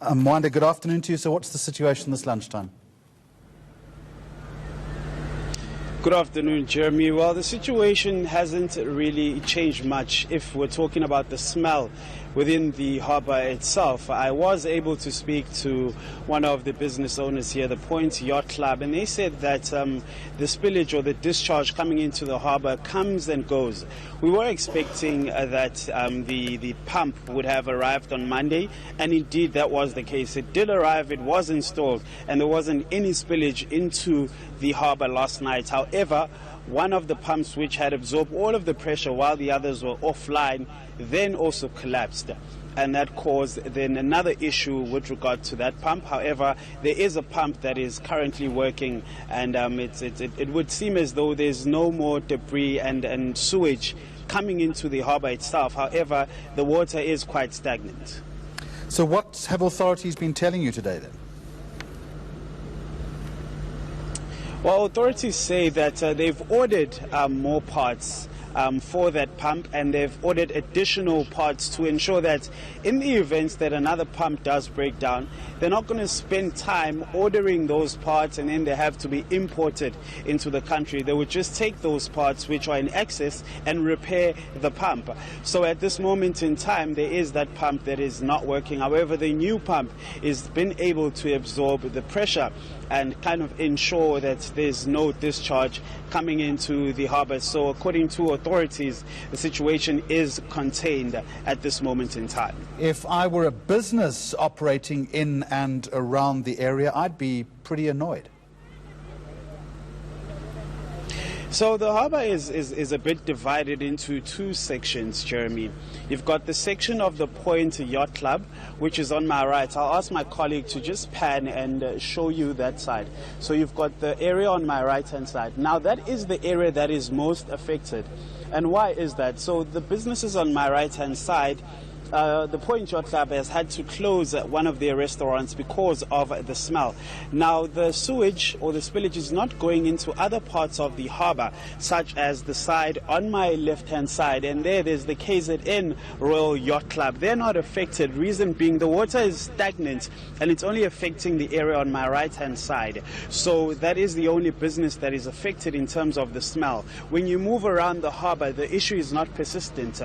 Mwanda, good afternoon to you. So what's the situation this lunchtime? Good afternoon, Jeremy. Well, the situation hasn't really changed much if we're talking about the smell within the harbour itself. I was able to speak to one of the business owners here, the Point Yacht Club, and they said that the spillage or the discharge coming into the harbour comes and goes. We were expecting that the pump would have arrived on Monday, and indeed that was the case. It did arrive, it was installed, and there wasn't any spillage into the harbour last night. However, one of the pumps which had absorbed all of the pressure while the others were offline then also collapsed, and that caused then another issue with regard to that pump. However, there is a pump that is currently working, and it would seem as though there's no more debris and sewage coming into the harbour itself. However, the water is quite stagnant. So what have authorities been telling you today then? Well, authorities say that they've ordered more parts for that pump, and they've ordered additional parts to ensure that in the event that another pump does break down, they're not going to spend time ordering those parts and then they have to be imported into the country. They would just take those parts which are in excess and repair the pump. So at this moment in time, there is that pump that is not working. However, the new pump has been able to absorb the pressure and kind of ensure that there's no discharge coming into the harbour. So according to authorities, the situation is contained at this moment in time. If I were a business operating in and around the area, I'd be pretty annoyed. So the harbour is a bit divided into two sections, Jeremy. You've got the section of the Point Yacht Club, which is on my right. I'll ask my colleague to just pan and show you that side. So you've got the area on my right-hand side. Now that is the area that is most affected. And why is that? So the businesses on my right-hand side, the Point Yacht Club has had to close one of their restaurants because of the smell. Now, the sewage or the spillage is not going into other parts of the harbour, such as the side on my left-hand side, and there's the KZN Royal Yacht Club. They're not affected, reason being the water is stagnant and it's only affecting the area on my right-hand side. So that is the only business that is affected in terms of the smell. When you move around the harbour, the issue is not persistent.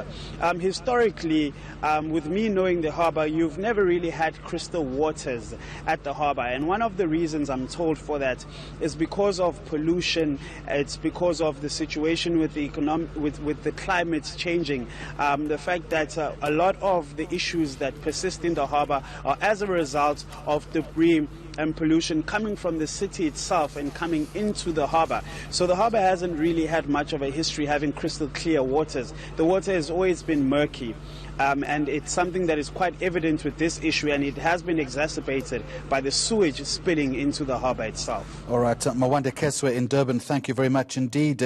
Historically, with me knowing the harbour, you've never really had crystal waters at the harbour, and one of the reasons I'm told for that is because of pollution. It's because of the situation with the with the climate changing, the fact that a lot of the issues that persist in the harbour are as a result of debris and pollution coming from the city itself and coming into the harbour. So the harbour hasn't really had much of a history having crystal clear waters. The water has always been murky. And it's something that is quite evident with this issue, and it has been exacerbated by the sewage spilling into the harbour itself. All right, Mwanda Keswe in Durban, thank you very much indeed.